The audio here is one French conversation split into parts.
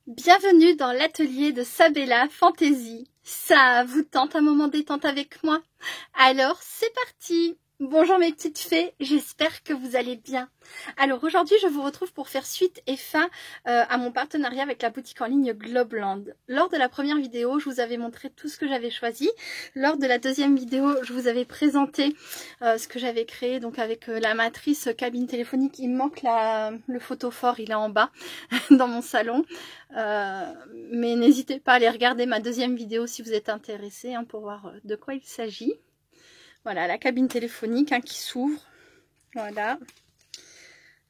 Bienvenue dans l'atelier de Sabella Fantasy. Ça vous tente un moment détente avec moi? Alors c'est parti! Bonjour mes petites fées, j'espère que vous allez bien. Alors aujourd'hui je vous retrouve pour faire suite et fin à mon partenariat avec la boutique en ligne Globeland. Lors de la première vidéo, je vous avais montré tout ce que j'avais choisi. Lors de la deuxième vidéo, je vous avais présenté ce que j'avais créé donc avec la matrice cabine téléphonique. Il me manque le photophore, il est en bas dans mon salon. Mais n'hésitez pas à aller regarder ma deuxième vidéo si vous êtes intéressés pour voir de quoi il s'agit. Voilà, la cabine téléphonique qui s'ouvre. Voilà.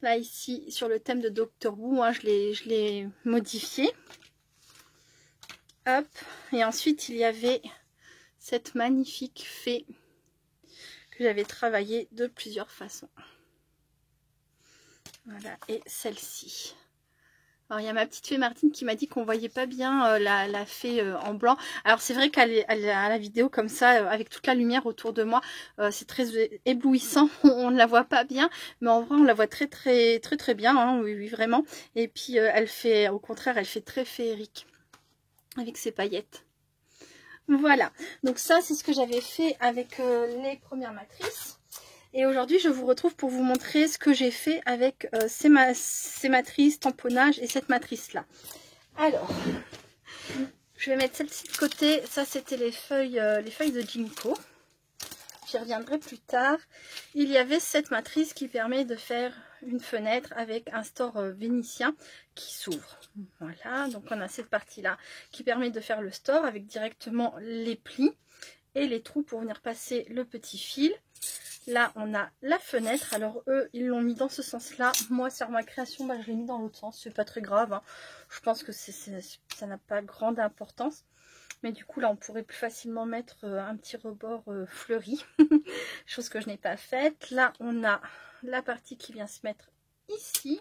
Là, ici, sur le thème de Doctor Who, je l'ai modifié. Hop. Et ensuite, il y avait cette magnifique fée que j'avais travaillée de plusieurs façons. Voilà. Et celle-ci. Alors, il y a ma petite fée Martine qui m'a dit qu'on voyait pas bien la fée en blanc. Alors, c'est vrai qu'à la vidéo comme ça, avec toute la lumière autour de moi, c'est très éblouissant. On ne la voit pas bien, mais en vrai, on la voit très bien. Oui, oui, vraiment. Et puis, elle fait, au contraire, elle fait très féerique avec ses paillettes. Voilà. Donc ça, c'est ce que j'avais fait avec les premières matrices. Et aujourd'hui, je vous retrouve pour vous montrer ce que j'ai fait avec ces matrices, tamponnage et cette matrice-là. Alors, je vais mettre celle-ci de côté. Ça, c'était les feuilles de Ginkgo. J'y reviendrai plus tard. Il y avait cette matrice qui permet de faire une fenêtre avec un store vénitien qui s'ouvre. Voilà, donc on a cette partie-là qui permet de faire le store avec directement les plis et les trous pour venir passer le petit fil. Là, on a la fenêtre. Alors, eux, ils l'ont mis dans ce sens-là. Moi, sur ma création, je l'ai mis dans l'autre sens. C'est pas très grave. Je pense que ça n'a pas grande importance. Mais du coup, là, on pourrait plus facilement mettre un petit rebord fleuri. Chose que je n'ai pas faite. Là, on a la partie qui vient se mettre ici.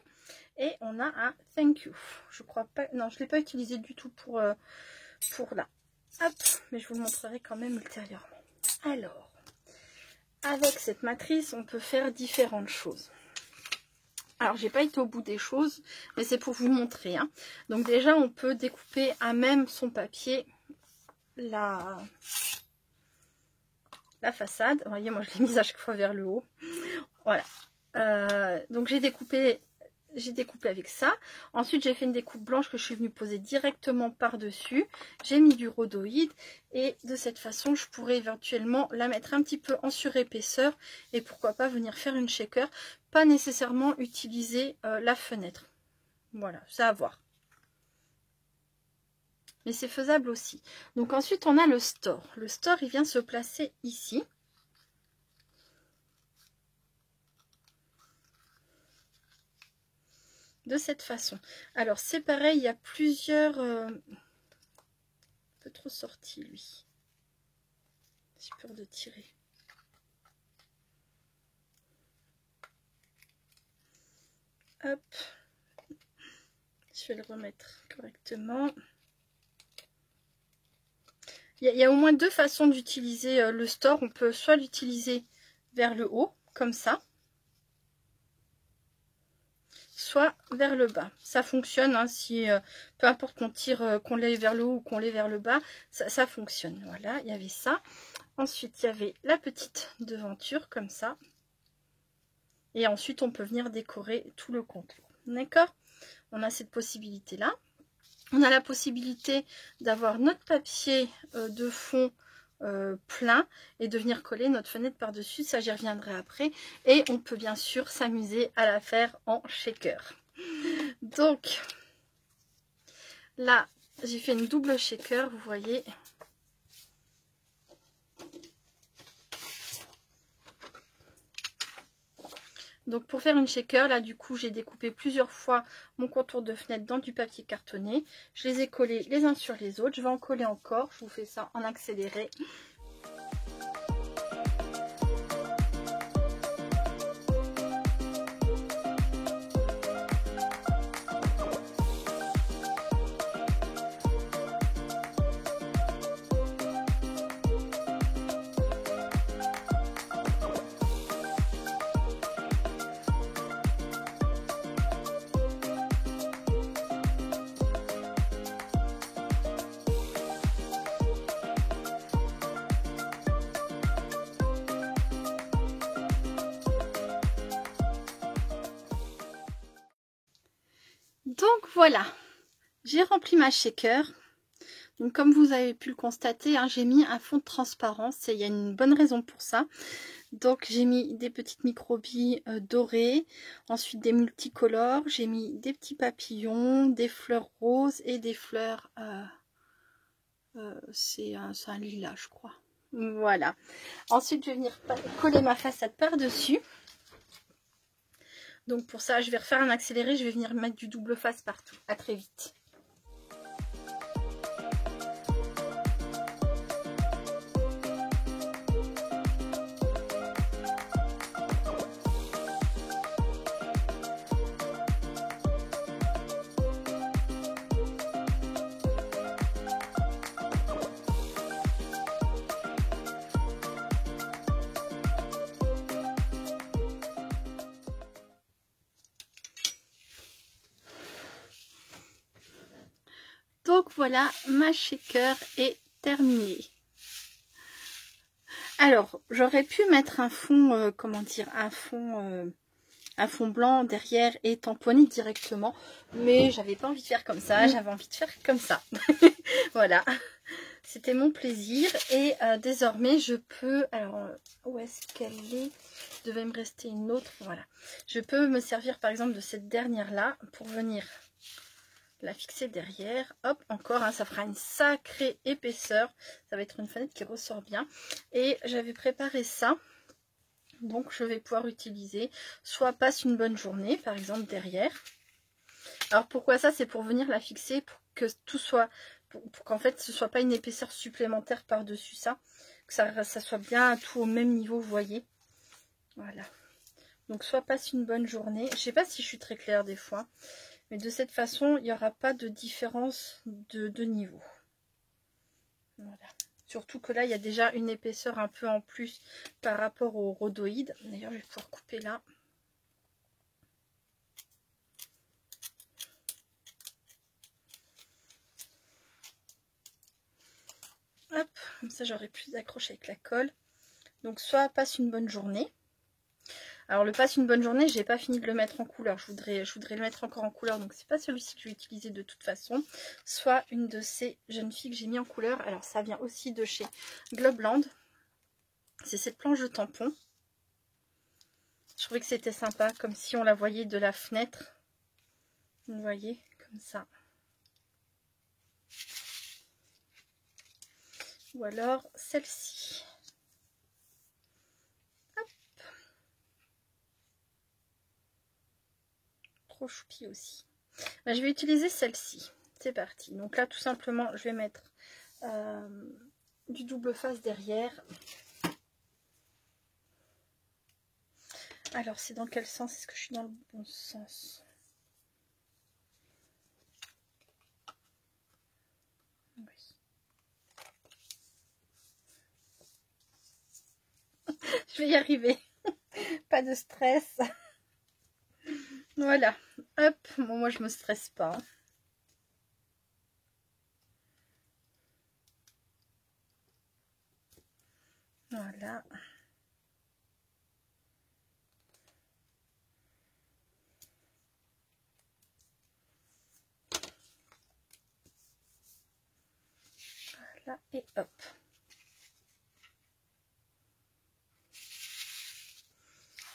Et on a un thank you. Je crois pas... Non, je ne l'ai pas utilisé du tout pour là. Hop, mais je vous le montrerai quand même ultérieurement. Alors... avec cette matrice, on peut faire différentes choses. Alors, j'ai pas été au bout des choses, mais c'est pour vous montrer. Donc déjà, on peut découper à même son papier la façade. Vous voyez, moi, je l'ai mise à chaque fois vers le haut. Voilà. Donc, j'ai découpé avec ça. Ensuite, j'ai fait une découpe blanche que je suis venue poser directement par-dessus. J'ai mis du rhodoïde et de cette façon, je pourrais éventuellement la mettre un petit peu en surépaisseur et pourquoi pas venir faire une shaker. Pas nécessairement utiliser la fenêtre. Voilà, c'est à voir. Mais c'est faisable aussi. Donc ensuite, on a le store. Le store, il vient se placer ici. De cette façon. Alors c'est pareil, il y a plusieurs... un peu trop sorti lui. J'ai peur de tirer. Hop. Je vais le remettre correctement. Il y a au moins deux façons d'utiliser le store. On peut soit l'utiliser vers le haut, comme ça. Soit vers le bas. Ça fonctionne, si peu importe qu'on tire, qu'on l'ait vers le haut ou qu'on l'ait vers le bas, ça fonctionne. Voilà, il y avait ça. Ensuite, il y avait la petite devanture, comme ça. Et ensuite, on peut venir décorer tout le contour. D'accord? On a cette possibilité-là. On a la possibilité d'avoir notre papier de fond plein et de venir coller notre fenêtre par-dessus, ça j'y reviendrai après. Et on peut bien sûr s'amuser à la faire en shaker. Donc là, j'ai fait une double shaker, vous voyez. Donc pour faire une shaker, là du coup j'ai découpé plusieurs fois mon contour de fenêtre dans du papier cartonné. Je les ai collés les uns sur les autres. Je vais en coller encore. Je vous fais ça en accéléré. voilà, j'ai rempli ma shaker. Donc comme vous avez pu le constater, hein, j'ai mis un fond de transparence et il y a une bonne raison pour ça. Donc j'ai mis des petites microbilles dorées, ensuite des multicolores, j'ai mis des petits papillons, des fleurs roses et des fleurs, c'est un lilas je crois. Voilà. Ensuite je vais venir coller ma façade par-dessus. Donc pour ça je vais refaire un accéléré, je vais venir mettre du double face partout. À très vite. Donc voilà, ma shaker est terminée. Alors, j'aurais pu mettre un fond, comment dire, un fond blanc derrière et tamponner directement, mais j'avais pas envie de faire comme ça, j'avais envie de faire comme ça. Voilà, c'était mon plaisir et désormais je peux, alors où est-ce qu'elle est? Il devait me rester une autre, voilà. Je peux me servir par exemple de cette dernière là pour venir la fixer derrière, hop, encore, hein, ça fera une sacrée épaisseur, ça va être une fenêtre qui ressort bien, et j'avais préparé ça, donc je vais pouvoir utiliser, soit passe une bonne journée, par exemple derrière. Alors pourquoi ça? C'est pour venir la fixer, pour que tout soit, pour qu'en fait ce soit pas une épaisseur supplémentaire par-dessus ça, que ça soit bien tout au même niveau, vous voyez, voilà. Donc soit passe une bonne journée, je sais pas si je suis très claire des fois, mais de cette façon, il n'y aura pas de différence de niveau. Voilà. Surtout que là, il y a déjà une épaisseur un peu en plus par rapport au rhodoïde. D'ailleurs, je vais pouvoir couper là. Hop, comme ça, j'aurai plus d'accroche avec la colle. Donc, soit passe une bonne journée. Alors le passe une bonne journée, j'ai pas fini de le mettre en couleur, je voudrais le mettre encore en couleur, donc c'est pas celui-ci que je vais utiliser de toute façon, soit une de ces jeunes filles que j'ai mis en couleur. Alors ça vient aussi de chez Globland, c'est cette planche de tampon. Je trouvais que c'était sympa, comme si on la voyait de la fenêtre, vous voyez, comme ça. Ou alors celle-ci. Trop choupi aussi. Ben, je vais utiliser celle-ci. C'est parti. Donc là, tout simplement, je vais mettre du double face derrière. Alors, c'est dans quel sens? Est-ce que je suis dans le bon sens? Oui. Je vais y arriver. Pas de stress. Voilà. Hop. Bon, moi, je me stresse pas. Voilà. Voilà. Et hop.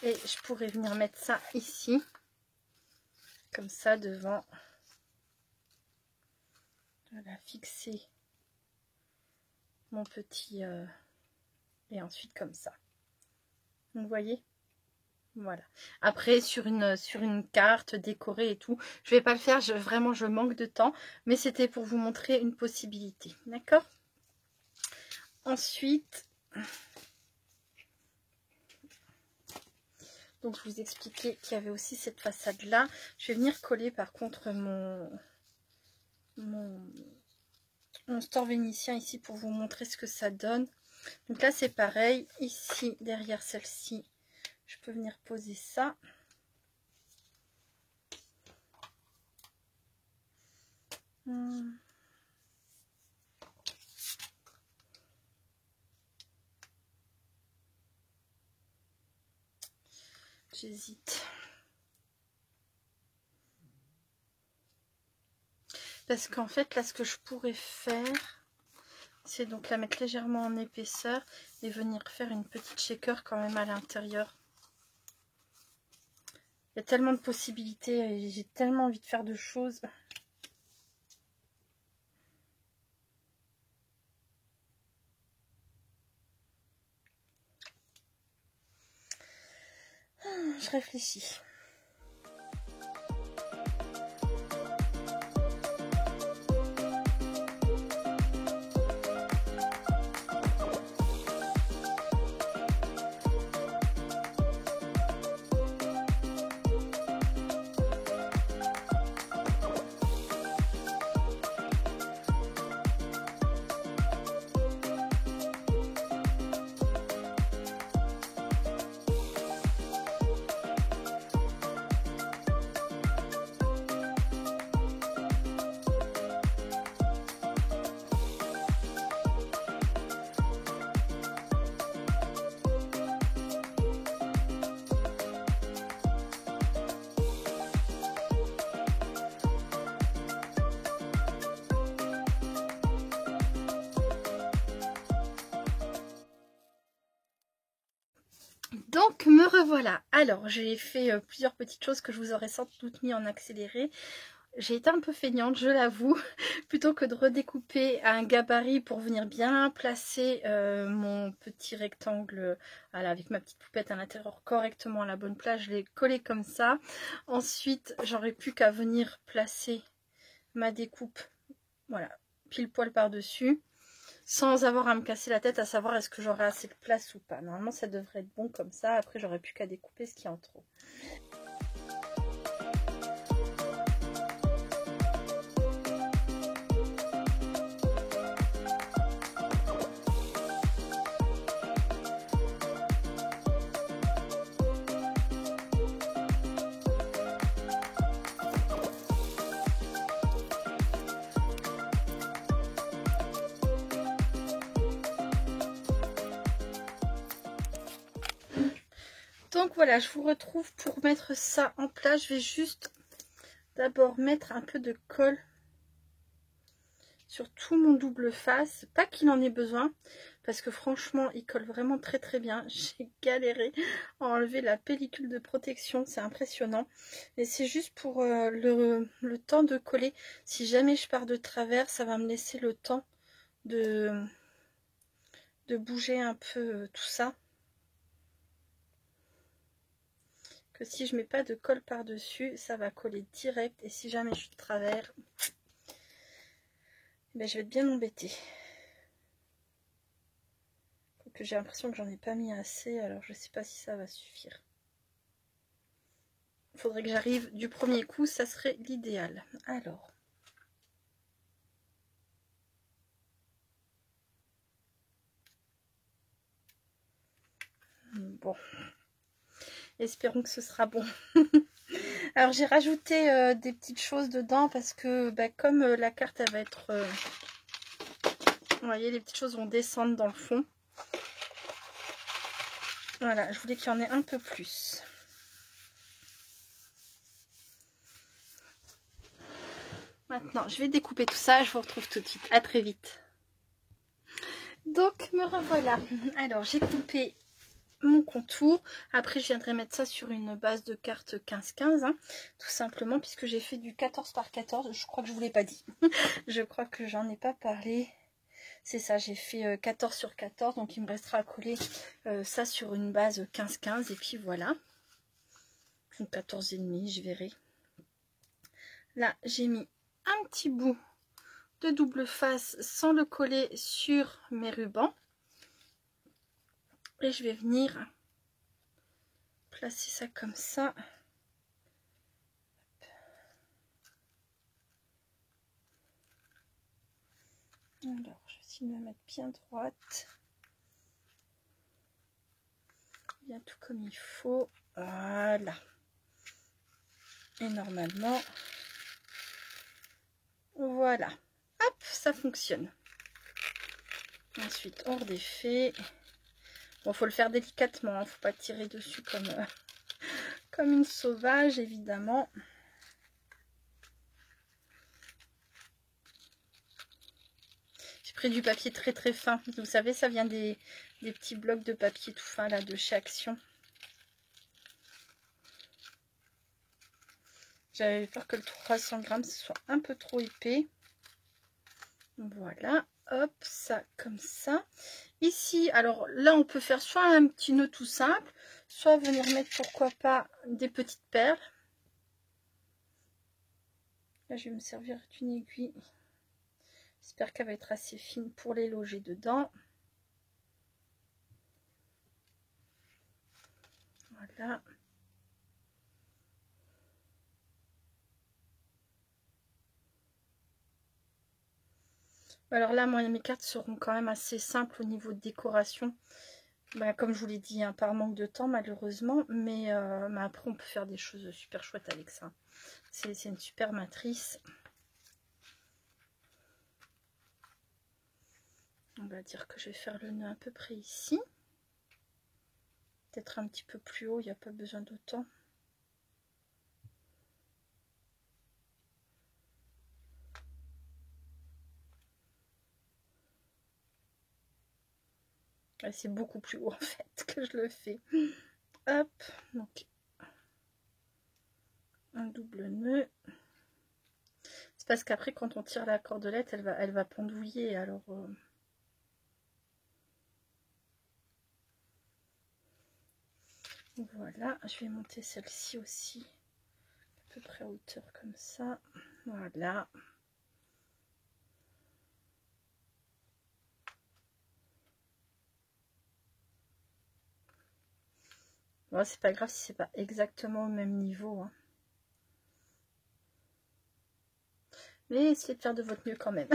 Et je pourrais venir mettre ça ici. Comme ça, devant. Voilà, fixer mon petit... et ensuite comme ça. Vous voyez? Voilà. Après, sur une carte décorée et tout, je vais pas le faire, vraiment, je manque de temps. Mais c'était pour vous montrer une possibilité. D'accord? Ensuite... Donc, je vous expliquais qu'il y avait aussi cette façade-là. Je vais venir coller, par contre, mon store vénitien ici pour vous montrer ce que ça donne. Donc là, c'est pareil. Ici, derrière celle-ci, je peux venir poser ça. J'hésite. Parce qu'en fait, là, ce que je pourrais faire, c'est donc la mettre légèrement en épaisseur et venir faire une petite shaker quand même à l'intérieur. Il y a tellement de possibilités et j'ai tellement envie de faire de choses. Je réfléchis. Donc me revoilà. Alors j'ai fait plusieurs petites choses que je vous aurais sans doute mis en accéléré. J'ai été un peu feignante, je l'avoue, plutôt que de redécouper un gabarit pour venir bien placer mon petit rectangle, voilà, avec ma petite poupette à l'intérieur correctement à la bonne place. Je l'ai collé comme ça. Ensuite j'aurais plus qu'à venir placer ma découpe, voilà, pile poil par dessus, sans avoir à me casser la tête à savoir est-ce que j'aurai assez de place ou pas. Normalement ça devrait être bon comme ça, après j'aurai plus qu'à découper ce qu'il y a en trop. Donc voilà, je vous retrouve pour mettre ça en place. Je vais juste d'abord mettre un peu de colle sur tout mon double face. Pas qu'il en ait besoin, parce que franchement, il colle vraiment très très bien. J'ai galéré à enlever la pellicule de protection, c'est impressionnant. Et c'est juste pour le temps de coller. Si jamais je pars de travers, ça va me laisser le temps de bouger un peu tout ça. Que si je mets pas de colle par dessus, ça va coller direct, et si jamais je suis de travers, ben je vais être bien embêtée. Que j'ai l'impression que j'en ai pas mis assez, alors je sais pas si ça va suffire. Il faudrait que j'arrive du premier coup, ça serait l'idéal. Alors bon, espérons que ce sera bon. Alors j'ai rajouté des petites choses dedans parce que comme la carte elle va être vous voyez, les petites choses vont descendre dans le fond. Voilà, je voulais qu'il y en ait un peu plus. Maintenant je vais découper tout ça, je vous retrouve tout de suite, à très vite. Donc me revoilà. Alors j'ai coupé mon contour, après je viendrai mettre ça sur une base de carte 15-15 hein, tout simplement, puisque j'ai fait du 14 par 14, je crois que je vous l'ai pas dit. Je crois que j'en ai pas parlé, c'est ça, j'ai fait 14 sur 14, donc il me restera à coller ça sur une base 15-15 et puis voilà, 14,5 je verrai. Là j'ai mis un petit bout de double face sans le coller sur mes rubans. Et je vais venir placer ça comme ça. Alors, je vais essayer de me mettre bien droite. Bien tout comme il faut. Voilà. Et normalement, voilà. Hop, ça fonctionne. Ensuite, on redéfait. Bon, faut le faire délicatement, hein, faut pas tirer dessus comme une sauvage, évidemment. pris du papier très très fin. Vous savez, ça vient des petits blocs de papier tout fin là de chez Action. J'avais peur que le 300 grammes ce soit un peu trop épais. Voilà, hop, ça comme ça. Ici, alors là, on peut faire soit un petit nœud tout simple, soit venir mettre, pourquoi pas, des petites perles. Là, je vais me servir d'une aiguille. J'espère qu'elle va être assez fine pour les loger dedans. Voilà. Alors là, moi, mes cartes seront quand même assez simples au niveau de décoration. Bah, comme je vous l'ai dit, hein, par manque de temps, malheureusement. Mais après, on peut faire des choses super chouettes avec ça. C'est une super matrice. On va dire que je vais faire le nœud à peu près ici. Peut-être un petit peu plus haut, il n'y a pas besoin d'autant. C'est beaucoup plus haut en fait que je le fais. Hop, donc un double nœud. C'est parce qu'après quand on tire la cordelette, elle va pendouiller. Alors voilà, je vais monter celle-ci aussi à peu près à hauteur comme ça. Voilà. Bon, c'est pas grave si c'est pas exactement au même niveau, hein. Mais essayez de faire de votre mieux quand même.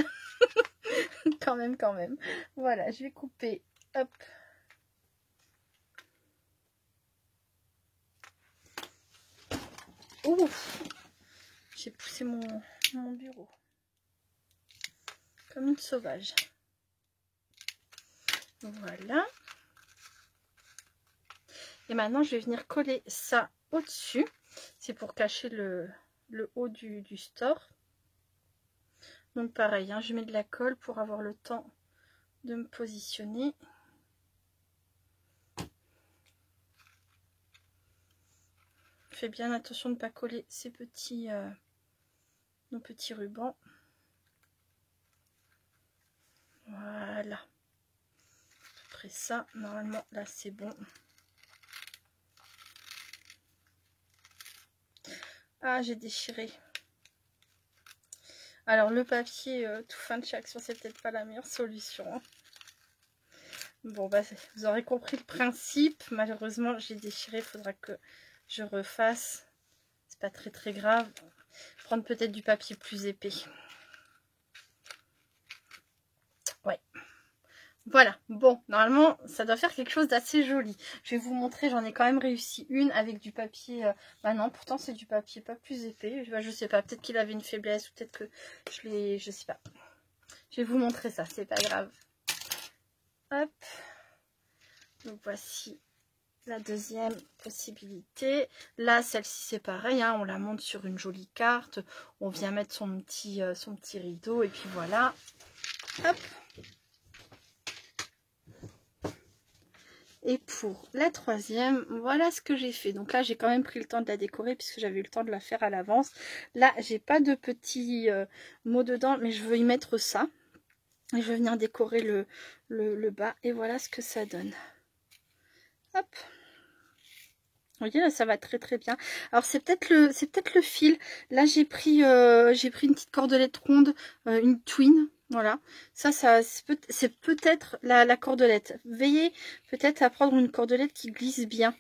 quand même. Voilà, je vais couper. Hop. Ouf, j'ai poussé mon bureau. Comme une sauvage. Voilà. Et maintenant, je vais venir coller ça au-dessus. C'est pour cacher le haut du store. Donc pareil, hein, je mets de la colle pour avoir le temps de me positionner. Fais bien attention de ne pas coller ces petits, nos petits rubans. Voilà. Après ça, normalement, là, c'est bon. Ah, j'ai déchiré. Alors, le papier tout fin de chez Action, c'est peut-être pas la meilleure solution. Hein. Bon, bah, vous aurez compris le principe. Malheureusement, j'ai déchiré. Il faudra que je refasse. C'est pas très très grave. Prendre peut-être du papier plus épais. Ouais. Voilà. Bon, normalement, ça doit faire quelque chose d'assez joli. Je vais vous montrer. J'en ai quand même réussi une avec du papier. Bah non, pourtant, c'est du papier pas plus épais. Bah, je sais pas. Peut-être qu'il avait une faiblesse ou peut-être que je l'ai... Je sais pas. Je vais vous montrer ça. C'est pas grave. Hop. Donc, voici la deuxième possibilité. Là, celle-ci, c'est pareil, hein, on la monte sur une jolie carte. On vient mettre son petit rideau et puis voilà. Hop. Et pour la troisième, voilà ce que j'ai fait. Donc là, j'ai quand même pris le temps de la décorer puisque j'avais eu le temps de la faire à l'avance. Là, j'ai pas de petits mots dedans, mais je veux y mettre ça. Et je vais venir décorer le bas. Et voilà ce que ça donne. Hop. Vous voyez, là, ça va très très bien. Alors, c'est peut-être le fil. Là, j'ai pris une petite cordelette ronde, une twin. Voilà. Ça c'est peut-être la cordelette. Veillez peut-être à prendre une cordelette qui glisse bien.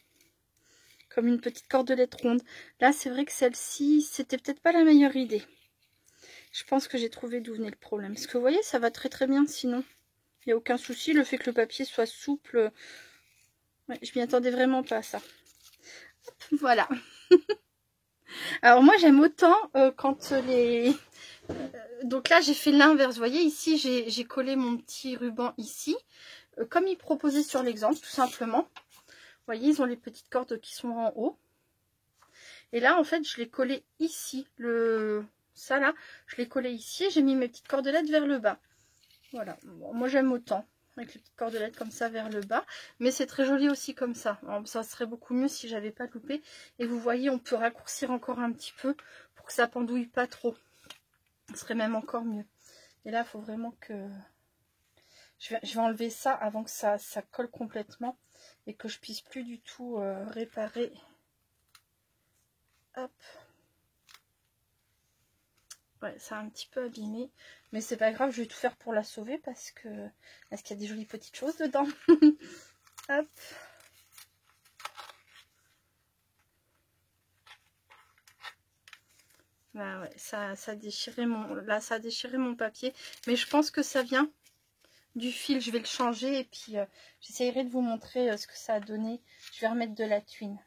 Comme une petite cordelette ronde. Là, c'est vrai que celle-ci, c'était peut-être pas la meilleure idée. Je pense que j'ai trouvé d'où venait le problème. Parce que vous voyez, ça va très très bien sinon. Il n'y a aucun souci. Le fait que le papier soit souple, ouais, je m'y attendais vraiment pas à ça. Voilà. Alors moi j'aime autant quand les... donc là j'ai fait l'inverse. Vous voyez ici j'ai collé mon petit ruban ici. Comme il proposait sur l'exemple tout simplement. Vous voyez ils ont les petites cordes qui sont en haut. Et là en fait je l'ai collé ici. Ça là je l'ai collé ici. J'ai mis mes petites cordelettes vers le bas. Voilà, bon, moi j'aime autant, avec les petites cordelettes comme ça vers le bas. Mais c'est très joli aussi comme ça. Alors, ça serait beaucoup mieux si j'avais pas loupé. Et vous voyez, on peut raccourcir encore un petit peu pour que ça pendouille pas trop. Ce serait même encore mieux. Et là, il faut vraiment que... Je vais enlever ça avant que ça colle complètement. Et que je puisse plus du tout réparer. Hop. Ouais, ça a un petit peu abîmé. Mais c'est pas grave, je vais tout faire pour la sauver parce qu'il y a des jolies petites choses dedans. Hop. Bah ouais, ça a déchiré ça a déchiré mon papier. Mais je pense que ça vient du fil. Je vais le changer et puis j'essayerai de vous montrer ce que ça a donné. Je vais remettre de la tuile.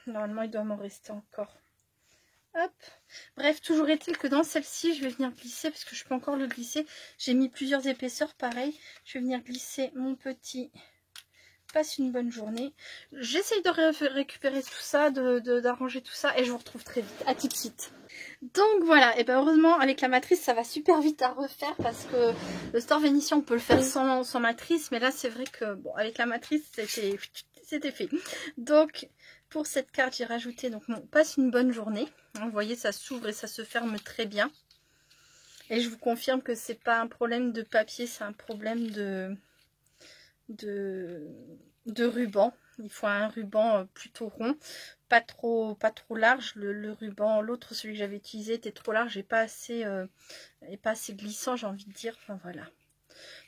Normalement, il doit m'en rester encore. Hop. Bref, toujours est-il que dans celle-ci, je vais venir glisser, parce que je peux encore le glisser. J'ai mis plusieurs épaisseurs, pareil. Je vais venir glisser mon petit passe une bonne journée. J'essaye de récupérer tout ça, d'arranger tout ça, et je vous retrouve très vite. À tout de suite. Donc voilà, et ben heureusement, avec la matrice, ça va super vite à refaire, parce que le store vénitien, on peut le faire sans matrice, mais là, c'est vrai que, bon, avec la matrice, c'était fait. Donc... Pour cette carte, j'ai rajouté donc mon passe une bonne journée. Vous voyez, ça s'ouvre et ça se ferme très bien. Et je vous confirme que c'est pas un problème de papier, c'est un problème de ruban. Il faut un ruban plutôt rond, pas trop large. Le ruban, l'autre, celui que j'avais utilisé, était trop large et pas assez glissant, j'ai envie de dire. Enfin voilà.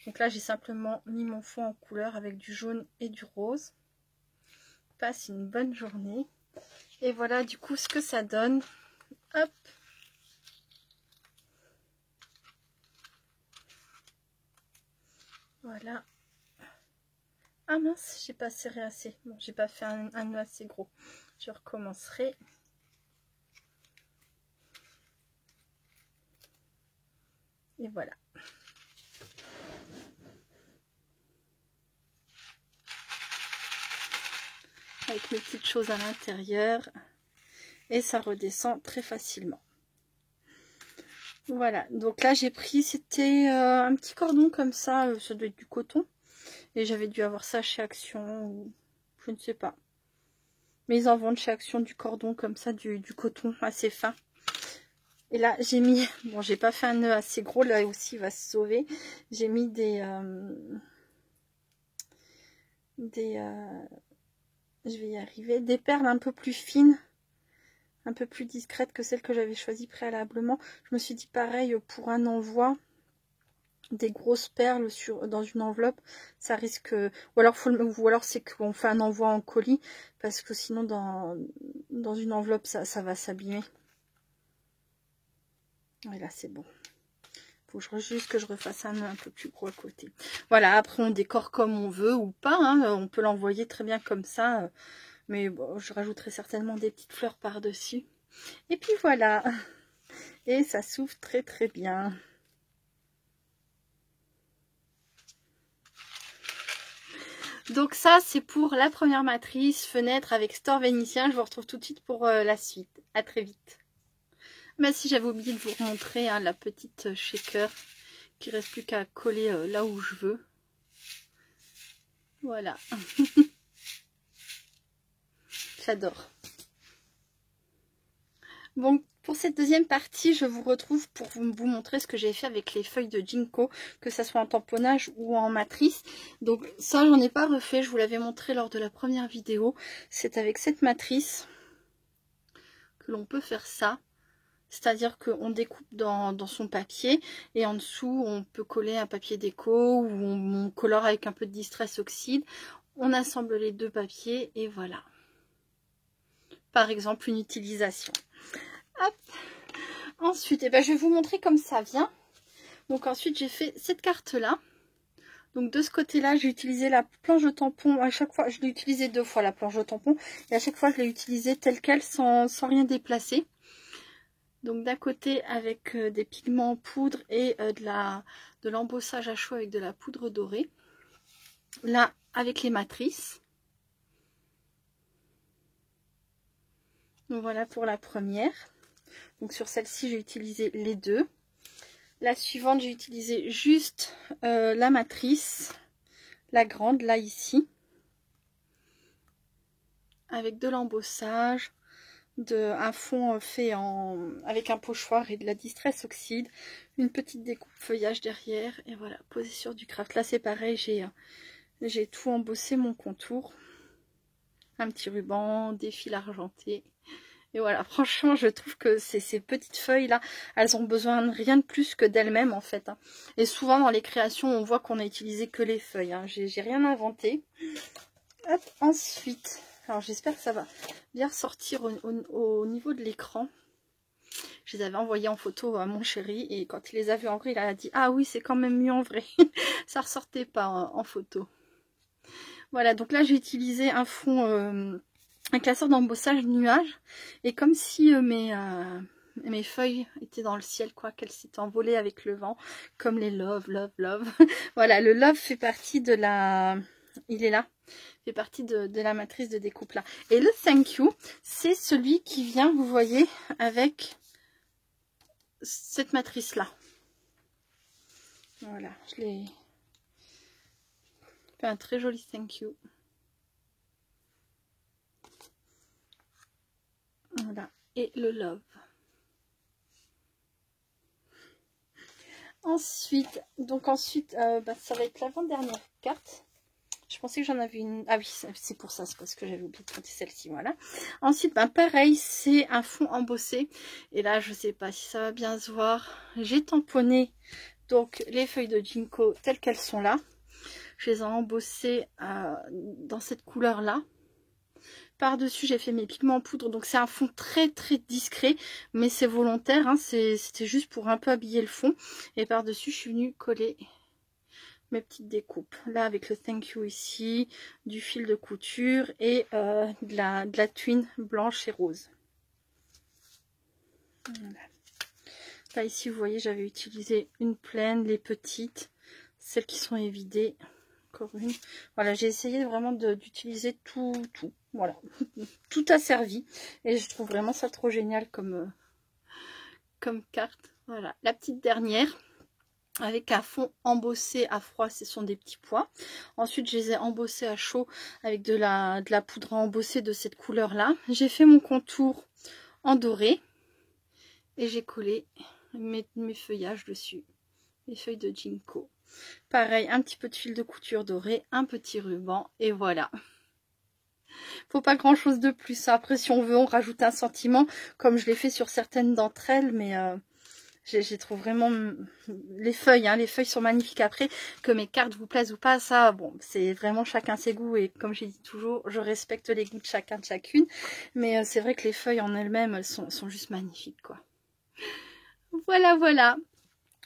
Donc là, j'ai simplement mis mon fond en couleur avec du jaune et du rose. Passe une bonne journée. Et voilà du coup ce que ça donne. Hop. Voilà. Ah mince, j'ai pas serré assez. Bon, j'ai pas fait un nœud assez gros. Je recommencerai. Et voilà. Avec mes petites choses à l'intérieur. Et ça redescend très facilement. Voilà, donc là j'ai pris, c'était un petit cordon comme ça doit être du coton. Et j'avais dû avoir ça chez Action, ou je ne sais pas. Mais ils en vendent chez Action du cordon comme ça, du coton assez fin. Et là j'ai mis, bon j'ai pas fait un nœud assez gros, là aussi il va se sauver. J'ai mis je vais y arriver, des perles un peu plus fines, un peu plus discrètes que celles que j'avais choisies préalablement. Je me suis dit pareil pour un envoi, des grosses perles dans une enveloppe, ça risque, ou alors c'est qu'on fait un envoi en colis, parce que sinon dans une enveloppe ça va s'abîmer. Et là c'est bon. Faut juste que je refasse un nœud un peu plus gros à côté. Voilà, après on décore comme on veut ou pas, hein. On peut l'envoyer très bien comme ça. Mais bon, je rajouterai certainement des petites fleurs par-dessus. Et puis voilà. Et ça s'ouvre très très bien. Donc ça, c'est pour la première matrice, fenêtre avec store vénitien. Je vous retrouve tout de suite pour la suite. À très vite. Mais si j'avais oublié de vous montrer hein, la petite shaker qui reste plus qu'à coller là où je veux. Voilà. J'adore. Bon, pour cette deuxième partie, je vous retrouve pour vous montrer ce que j'ai fait avec les feuilles de Ginkgo, que ça soit en tamponnage ou en matrice. Donc ça, j'en ai pas refait, je vous l'avais montré lors de la première vidéo. C'est avec cette matrice que l'on peut faire ça. C'est-à-dire qu'on découpe dans son papier et en dessous, on peut coller un papier déco ou on colore avec un peu de Distress Oxide. On assemble les deux papiers et voilà. Par exemple, une utilisation. Hop. Ensuite, eh ben, je vais vous montrer comme ça vient. Donc ensuite, j'ai fait cette carte-là. Donc de ce côté-là, j'ai utilisé la planche de tampon. À chaque fois, je l'ai utilisé 2 fois la planche de tampon. Et à chaque fois, je l'ai utilisée telle quelle sans rien déplacer. Donc d'un côté avec des pigments en poudre et de l'embossage à chaud avec de la poudre dorée. Là, avec les matrices. Donc voilà pour la première. Donc sur celle-ci, j'ai utilisé les deux. La suivante, j'ai utilisé juste la matrice, la grande, là, ici. Avec de l'embossage, un fond fait avec un pochoir et de la Distress Oxide. Une petite découpe feuillage derrière. Et voilà, posé sur du craft. Là, c'est pareil, j'ai tout embossé mon contour. Un petit ruban, des fils argentés. Et voilà, franchement, je trouve que ces petites feuilles-là, elles ont besoin de rien de plus que d'elles-mêmes, en fait. Et souvent, dans les créations, on voit qu'on a utilisé que les feuilles. J'ai rien inventé. Hop, ensuite, alors j'espère que ça va bien ressortir au niveau de l'écran. Je les avais envoyés en photo à mon chéri. Et quand il les a vus en vrai, il a dit « Ah oui, c'est quand même mieux en vrai. » Ça ressortait pas en photo. Voilà, donc là, j'ai utilisé un fond... un classeur d'embossage nuage, et comme si mes feuilles étaient dans le ciel, quoi, qu'elles s'étaient envolées avec le vent, comme les love. Voilà, le love fait partie de la... Il est là, fait partie de la matrice de découpe là. Et le thank you, c'est celui qui vient, vous voyez, avec cette matrice là. Voilà, je l'ai fait un très joli thank you. Voilà, et le love. Ensuite, ça va être l'avant-dernière carte. Je pensais que j'en avais une. Ah oui, c'est pour ça, c'est parce que j'avais oublié de compter celle-ci, voilà. Ensuite, pareil, c'est un fond embossé. Et là, je sais pas si ça va bien se voir. J'ai tamponné donc les feuilles de Ginkgo telles qu'elles sont là. Je les ai embossées dans cette couleur-là. Par-dessus, j'ai fait mes pigments en poudre. Donc, c'est un fond très, très discret. Mais c'est volontaire. Hein, c'était juste pour un peu habiller le fond. Et par-dessus, je suis venue coller mes petites découpes. Là, avec le thank you ici, du fil de couture et de la twine blanche et rose. Voilà. Là, ici, vous voyez, j'avais utilisé une pleine, les petites, celles qui sont évidées. Encore une. Voilà, j'ai essayé vraiment d'utiliser tout. Voilà, tout a servi. Et je trouve vraiment ça trop génial comme carte. Voilà, la petite dernière. Avec un fond embossé à froid, ce sont des petits pois. Ensuite, je les ai embossés à chaud avec de la poudre à embosser de cette couleur-là. J'ai fait mon contour en doré. Et j'ai collé mes feuillages dessus. Les feuilles de Ginkgo. Pareil, un petit peu de fil de couture doré, un petit ruban, et voilà. Faut pas grand chose de plus. Après, si on veut, on rajoute un sentiment, comme je l'ai fait sur certaines d'entre elles, mais j'ai trouvé vraiment les feuilles. Hein, les feuilles sont magnifiques. Après, que mes cartes vous plaisent ou pas, ça, bon, c'est vraiment chacun ses goûts. Et comme j'ai dit toujours, je respecte les goûts de chacun, de chacune. Mais c'est vrai que les feuilles en elles-mêmes, elles sont juste magnifiques, quoi. Voilà.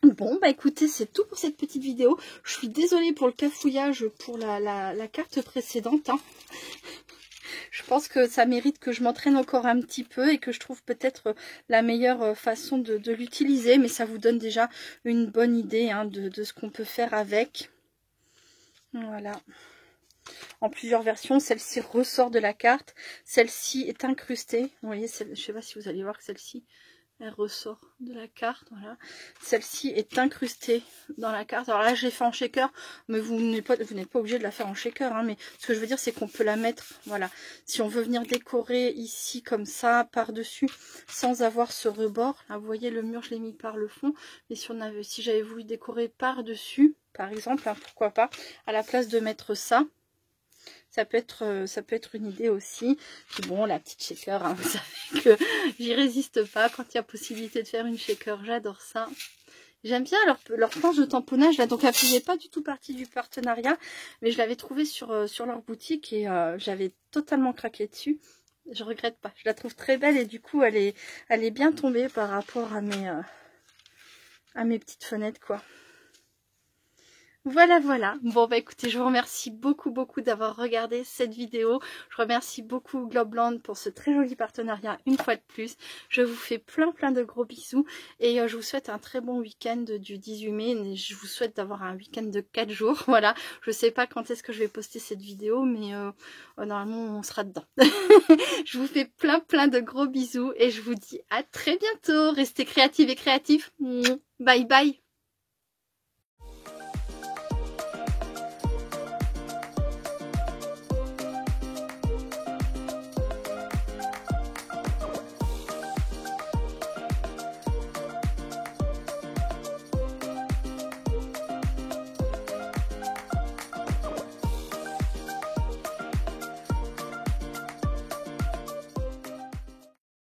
Bon, bah écoutez, c'est tout pour cette petite vidéo. Je suis désolée pour le cafouillage pour la carte précédente. Hein. Je pense que ça mérite que je m'entraîne encore un petit peu et que je trouve peut-être la meilleure façon de l'utiliser. Mais ça vous donne déjà une bonne idée hein, de ce qu'on peut faire avec. Voilà. En plusieurs versions, celle-ci ressort de la carte. Celle-ci est incrustée. Vous voyez, je ne sais pas si vous allez voir que celle-ci... Elle ressort de la carte, voilà. Celle-ci est incrustée dans la carte. Alors là, je l'ai fait en shaker, mais vous n'êtes pas obligé de la faire en shaker. Hein, mais ce que je veux dire, c'est qu'on peut la mettre, voilà. Si on veut venir décorer ici, comme ça, par-dessus, sans avoir ce rebord. Là, vous voyez, le mur, je l'ai mis par le fond. Mais si j'avais voulu décorer par-dessus, par exemple, hein, pourquoi pas, à la place de mettre ça. Ça peut être une idée aussi. Puis bon, la petite shaker, hein, vous savez que j'y résiste pas. Quand il y a possibilité de faire une shaker, j'adore ça. J'aime bien leur planche de tamponnage là. Donc elle faisait pas du tout partie du partenariat, mais je l'avais trouvée sur leur boutique et j'avais totalement craqué dessus. Je regrette pas. Je la trouve très belle et du coup elle est bien tombée par rapport à mes petites fenêtres quoi. Voilà, voilà. Bon, bah écoutez, je vous remercie beaucoup d'avoir regardé cette vidéo. Je remercie beaucoup Globland pour ce très joli partenariat une fois de plus. Je vous fais plein de gros bisous et je vous souhaite un très bon week-end du 18 mai. Je vous souhaite d'avoir un week-end de 4 jours. Voilà, je sais pas quand est-ce que je vais poster cette vidéo, mais normalement on sera dedans. Je vous fais plein de gros bisous et je vous dis à très bientôt. Restez créatives et créatifs. Bye bye.